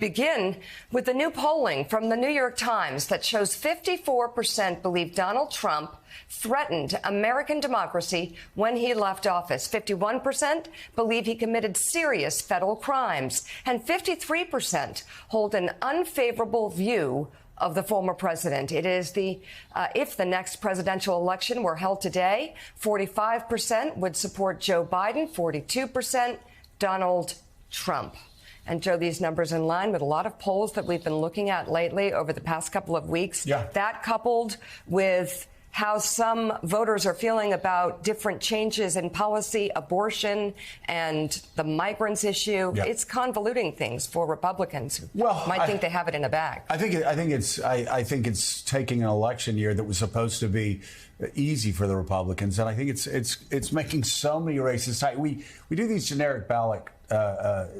begin with the new polling from the New York Times that shows 54% believe Donald Trump threatened American democracy when he left office. 51% believe he committed serious federal crimes, and 53% hold an unfavorable view of the former president. It is if the next presidential election were held today, 45% would support Joe Biden, 42% Donald Trump. And, Joe, these numbers in line with a lot of polls that we've been looking at lately over the past couple of weeks. Yeah. That coupled with how some voters are feeling about different changes in policy, abortion, and the migrants issue. Yeah. It's convoluting things for Republicans who might think they have it in a bag. I think it's taking an election year that was supposed to be easy for the Republicans, and I think it's making so many races tight. We do these generic ballot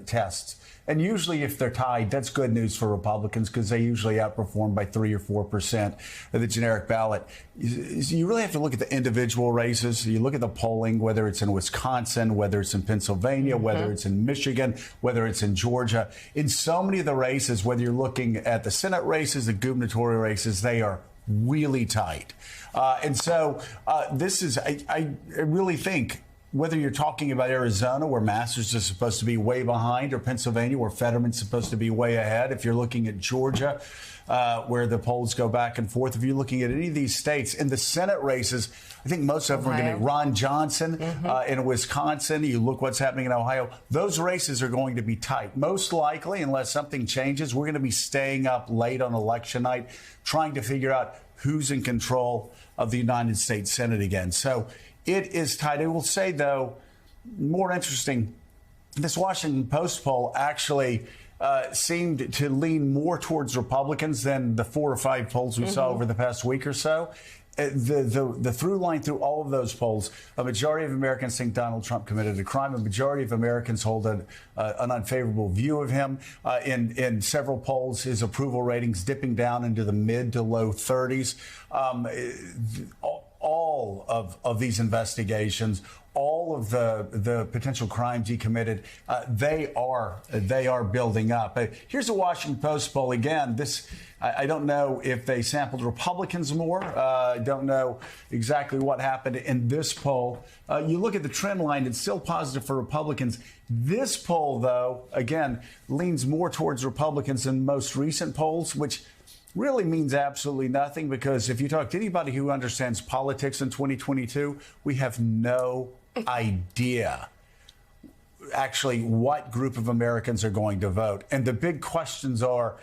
tests. And usually if they're tied, that's good news for Republicans because they usually outperform by 3 or 4% of the generic ballot. You really have to look at the individual races. You look at the polling, whether it's in Wisconsin, whether it's in Pennsylvania, whether it's in Michigan, whether it's in Georgia. In so many of the races, whether you're looking at the Senate races, the gubernatorial races, they are really tight. And so this is, I really think, whether you're talking about Arizona, where Masters is supposed to be way behind, or Pennsylvania, where Fetterman's supposed to be way ahead, if you're looking at Georgia, where the polls go back and forth, if you're looking at any of these states, in the Senate races, I think most of them are going to be Ron Johnson in Wisconsin. You look what's happening in Ohio. Those races are going to be tight. Most likely, unless something changes, we're going to be staying up late on election night trying to figure out who's in control of the United States Senate again. So it is tight. I will say, though, more interesting, this Washington Post poll actually seemed to lean more towards Republicans than the 4 or 5 polls we saw over the past week or so. The through line through all of those polls, a majority of Americans think Donald Trump committed a crime. A majority of Americans hold an unfavorable view of him. In several polls, his approval ratings dipping down into the mid to low 30s. All of these investigations, all of the potential crimes he committed, they are building up. Here's a Washington Post poll. Again, I don't know if they sampled Republicans more. I don't know exactly what happened in this poll. You look at the trend line, it's still positive for Republicans. This poll, though, again, leans more towards Republicans than most recent polls, which really means absolutely nothing, because if you talk to anybody who understands politics in 2022, we have no idea actually what group of Americans are going to vote. And the big questions are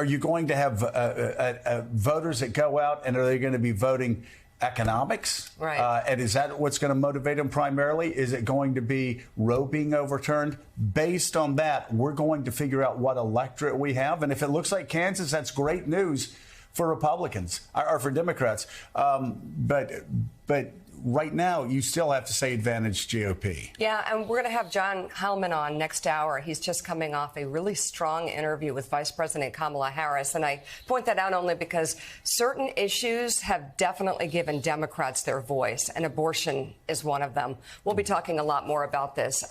you going to have voters that go out, and are they going to be voting economics? Right. And is that what's going to motivate them primarily? Is it going to be Roe being overturned? Based on that, we're going to figure out what electorate we have. And if it looks like Kansas, that's great news for Republicans or for Democrats. But right now, you still have to say advantage GOP. Yeah, and we're going to have John Hellman on next hour. He's just coming off a really strong interview with Vice President Kamala Harris. And I point that out only because certain issues have definitely given Democrats their voice, and abortion is one of them. We'll be talking a lot more about this.